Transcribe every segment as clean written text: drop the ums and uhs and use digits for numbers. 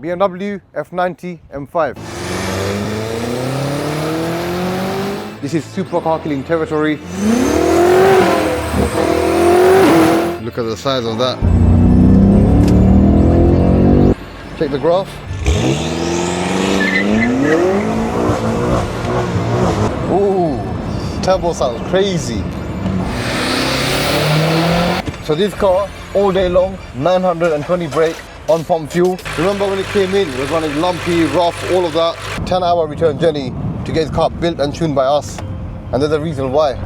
BMW F90 M5. This is super car killing territory. Look at the size of that. Check the graph. Ooh, turbo sounds crazy. So this car, all day long, 920 brake, on pump fuel. Remember when it came in, it was running lumpy, rough, all of that. 10-hour return journey to get his car built and tuned by us. And there's a reason why.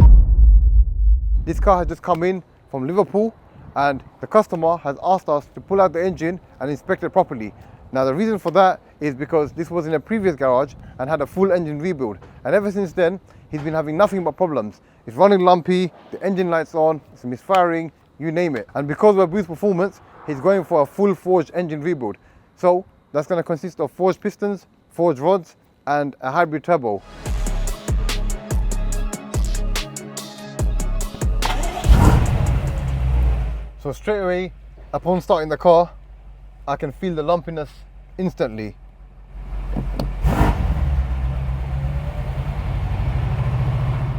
This car has just come in from Liverpool, and the customer has asked us to pull out the engine and inspect it properly. Now the reason for that is because this was in a previous garage and had a full engine rebuild. And ever since then, he's been having nothing but problems. It's running lumpy, the engine light's on, it's misfiring, you name it. And because we're Boost Performance, he's going for a full forged engine rebuild. So that's going to consist of forged pistons, forged rods, and a hybrid turbo. So straight away, upon starting the car, I can feel the lumpiness instantly.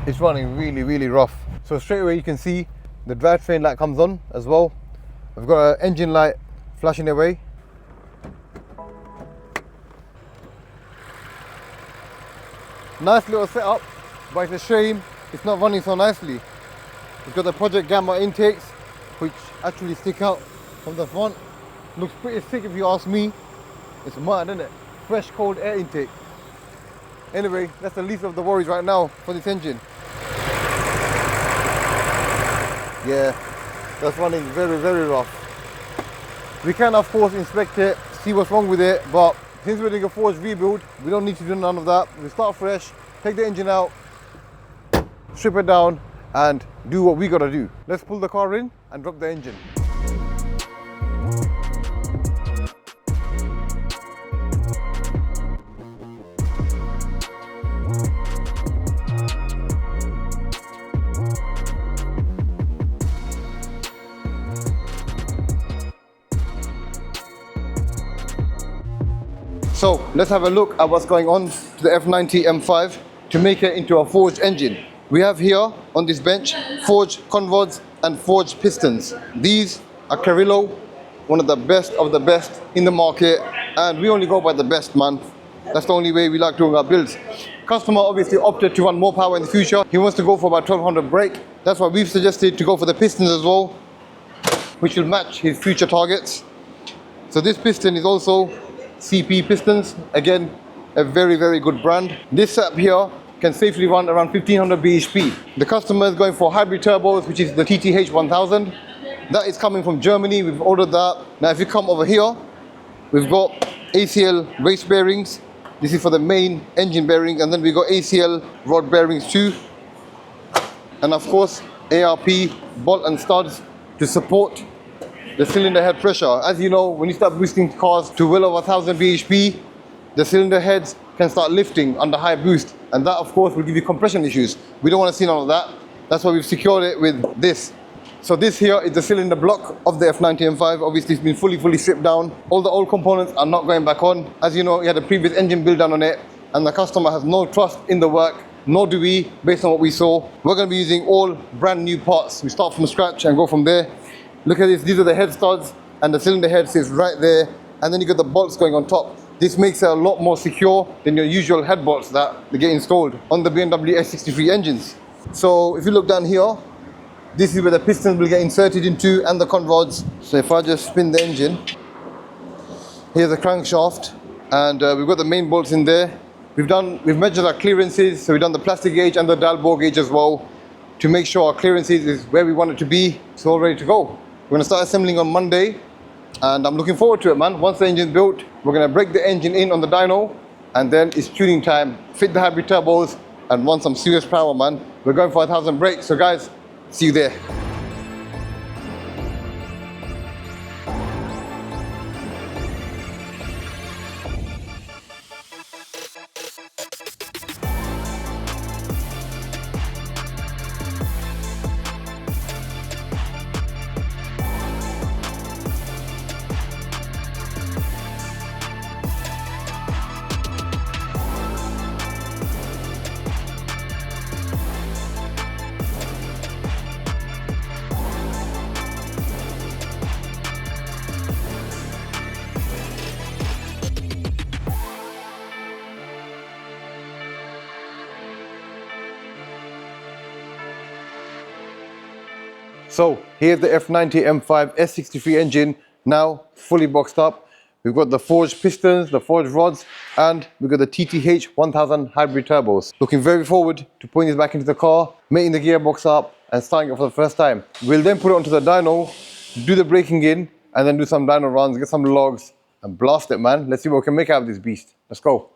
It's running really, really rough. So straight away you can see the drivetrain light comes on as well. I've got an engine light flashing away. Nice little setup, but it's a shame it's not running so nicely. We've got the Project Gamma intakes, which actually stick out from the front. Looks pretty thick if you ask me. It's mad, isn't it? Fresh cold air intake. Anyway, that's the least of the worries right now for this engine. Yeah, that's running very, very rough. We can of course inspect it, see what's wrong with it, but since we're doing a forged rebuild, we don't need to do none of that. We start fresh, take the engine out, strip it down, and do what we gotta do. Let's pull the car in and drop the engine. So let's have a look at what's going on to the F90 M5 to make it into a forged engine. We have here on this bench forged conrods and forged pistons. These are Carrillo, one of the best in the market, and we only go by the best, man. That's the only way we like doing our builds. Customer obviously opted to run more power in the future. He wants to go for about 1200 brake. That's why we've suggested to go for the pistons as well, which will match his future targets. So this piston is also CP pistons, again a very, very good brand. This setup here can safely run around 1500 bhp. The customer is going for hybrid turbos, which is the TTH 1000. That is coming from Germany. We've ordered that. Now if you come over here, we've got ACL race bearings. This is for the main engine bearing, and then we got ACL rod bearings too, and of course ARP bolt and studs to support the cylinder head pressure. As you know, when you start boosting cars to well over 1000 bhp, the cylinder heads can start lifting under high boost, and that of course will give you compression issues. We don't want to see none of that. That's why we've secured it with this. So this here is the cylinder block of the F90 M5. Obviously it's been fully stripped down. All the old components are not going back on. As you know, we had a previous engine build done on it, and the customer has no trust in the work, nor do we, based on what we saw. We're going to be using all brand new parts. We start from scratch and go from there. Look at this, these are the head studs, and the cylinder head sits right there, and then you got the bolts going on top. This makes it a lot more secure than your usual head bolts that they get installed on the BMW S63 engines. So if you look down here, this is where the pistons will get inserted into, and the conrods. So if I just spin the engine, here's the crankshaft, and we've got the main bolts in there. We've measured our clearances, so we've done the plastic gauge and the dial bore gauge as well, to make sure our clearances is where we want it to be. It's all ready to go. We're going to start assembling on Monday, and I'm looking forward to it, man. Once the engine's built, we're going to break the engine in on the dyno, and then it's tuning time. Fit the hybrid turbos and run some serious power, man. We're going for 1000 brakes, so guys, see you there. So here's the F90 M5 S63 engine, now fully boxed up. We've got the forged pistons, the forged rods, and we've got the TTH 1000 hybrid turbos. Looking very forward to putting this back into the car, making the gearbox up and starting it for the first time. We'll then put it onto the dyno, do the braking in, and then do some dyno runs, get some logs, and blast it, man. Let's see what we can make out of this beast. Let's go.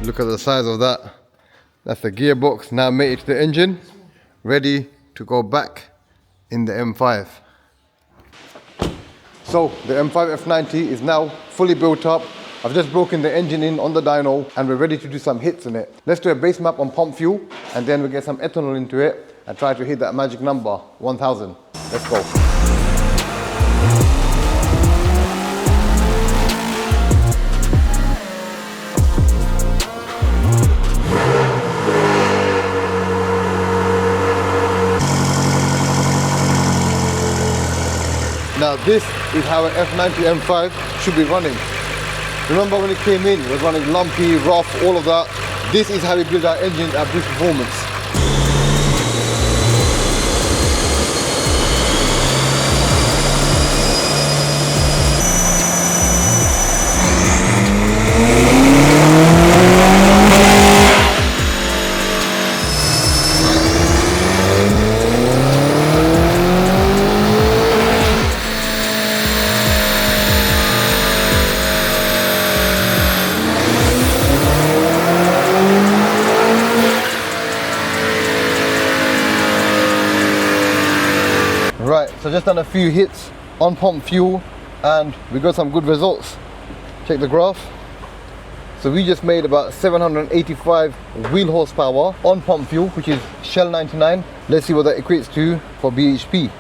Look at the size of that. That's the gearbox now mated to the engine, ready to go back in the M5. So the M5 F90 is now fully built up. I've just broken the engine in on the dyno and we're ready to do some hits in it. Let's do a base map on pump fuel and then we'll get some ethanol into it and try to hit that magic number, 1000. Let's go. Now this is how an F90 M5 should be running. Remember when it came in, it was running lumpy, rough, all of that. This is how we build our engine at boost performance. Right, so just done a few hits on pump fuel and we got some good results. Check the graph. So we just made about 785 wheel horsepower on pump fuel, which is Shell 99. Let's see what that equates to for BHP.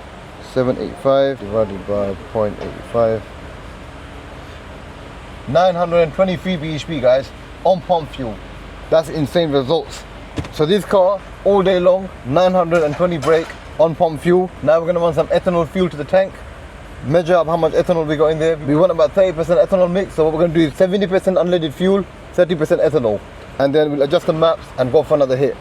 785 divided by 0.85. 923 BHP, guys, on pump fuel. That's insane results. So this car, all day long, 920 brake on pump fuel. Now we're going to run some ethanol fuel to the tank, measure up how much ethanol we got in there. We want about 30% ethanol mix, so what we're going to do is 70% unleaded fuel, 30% ethanol, and then we'll adjust the maps and go for another hit.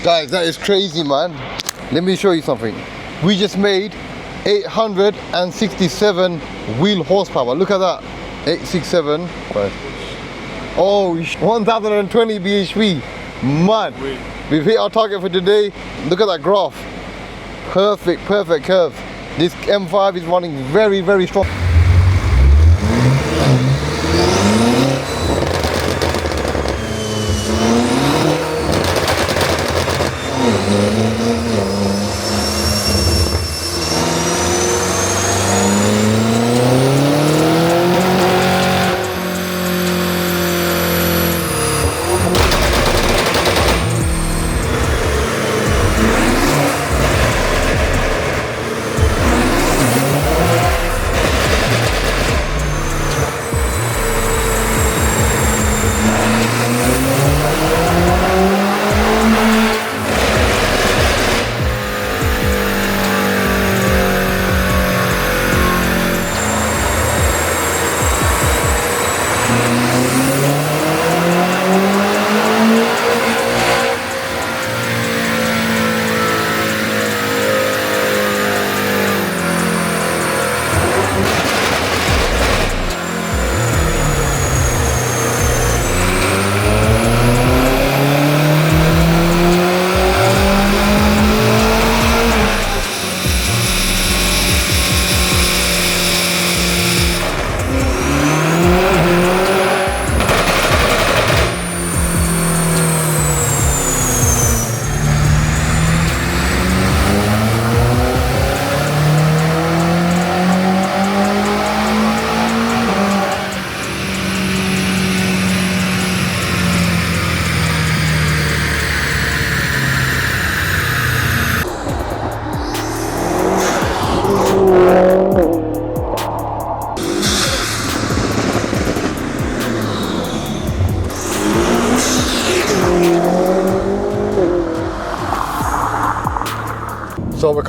Guys, that is crazy, man. Let me show you something. We just made 867 wheel horsepower. Look at that. 867. Oh, 1020 bhp. Man, we've hit our target for today. Look at that graph. Perfect curve. This M5 is running very, very strong.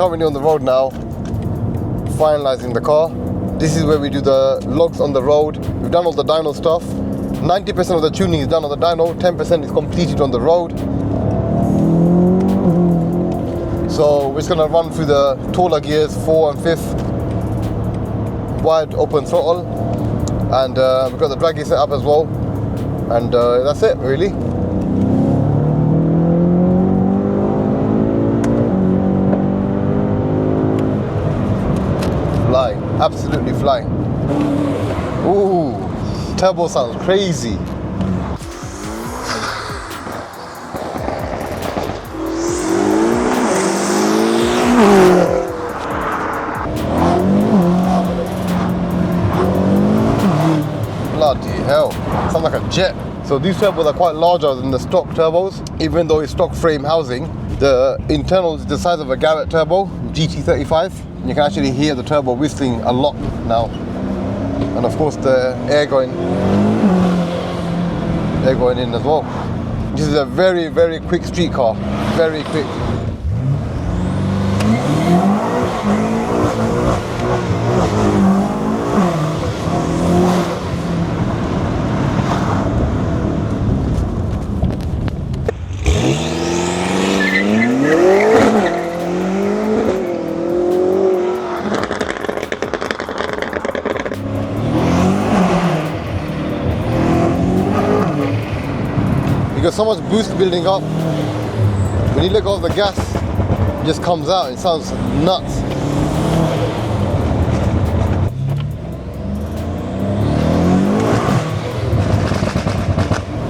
currently on the road now, finalizing the car. This is where we do the logs on the road. We've done all the dyno stuff. 90% of the tuning is done on the dyno, 10% is completed on the road. So we're just gonna run through the taller gears, 4 and 5th, wide open throttle, and we've got the draggy set up as well, and that's it really. Flying, absolutely flying. Ooh, turbo sounds crazy. Bloody hell, sounds like a jet. So these turbos are quite larger than the stock turbos, even though it's stock frame housing. The internal is the size of a Garrett turbo, GT35. You can actually hear the turbo whistling a lot now. And of course the air going in as well. This is a very, very quick street car, very quick. You got so much boost building up. When you let go of the gas, it just comes out. It sounds nuts.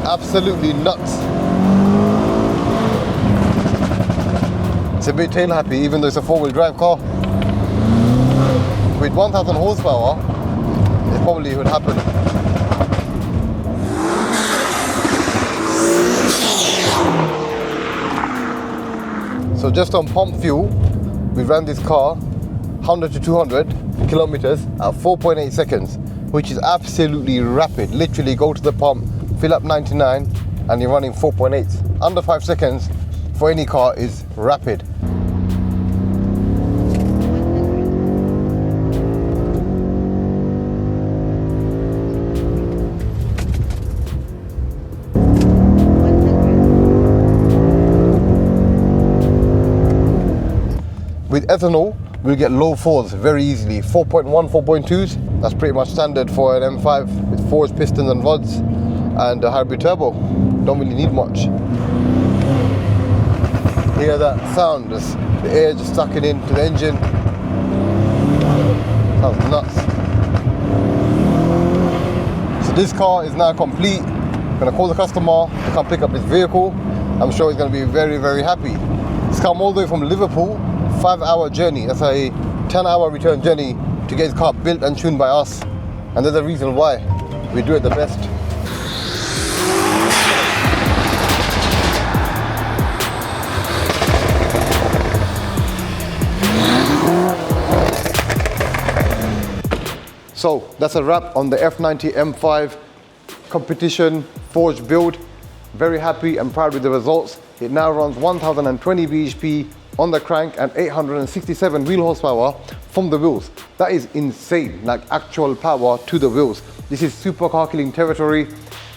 Absolutely nuts. It's a bit tail happy, even though it's a 4-wheel drive car. With 1000 horsepower, it probably would happen. So just on pump fuel, we ran this car 100 to 200 kilometers at 4.8 seconds, which is absolutely rapid. Literally go to the pump, fill up 99, and you're running 4.8. Under 5 seconds for any car is rapid. With ethanol, we'll get low 4s very easily. 4.1, 4.2s, that's pretty much standard for an M5 with forged pistons and rods and a hybrid turbo. Don't really need much. Hear that sound, just the air just sucking into the engine. Sounds nuts. So this car is now complete. I'm gonna call the customer to come pick up his vehicle. I'm sure he's gonna be very, very happy. He's come all the way from Liverpool, 5-hour journey. That's a 10-hour return journey to get his car built and tuned by us. And there's a reason why. We do it the best. So that's a wrap on the F90 M5 competition forged build. Very happy and proud with the results. It now runs 1020 bhp on the crank and 867 wheel horsepower from the wheels. That is insane, like actual power to the wheels. This is supercar killing territory.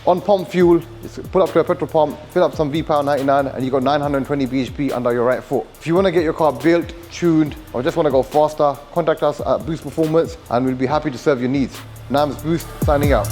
On pump fuel, just pull up to a petrol pump, fill up some V-Power 99 and you got 920 bhp under your right foot. If you want to get your car built, tuned, or just want to go faster, contact us at Boost Performance and we'll be happy to serve your needs. namzboost signing out.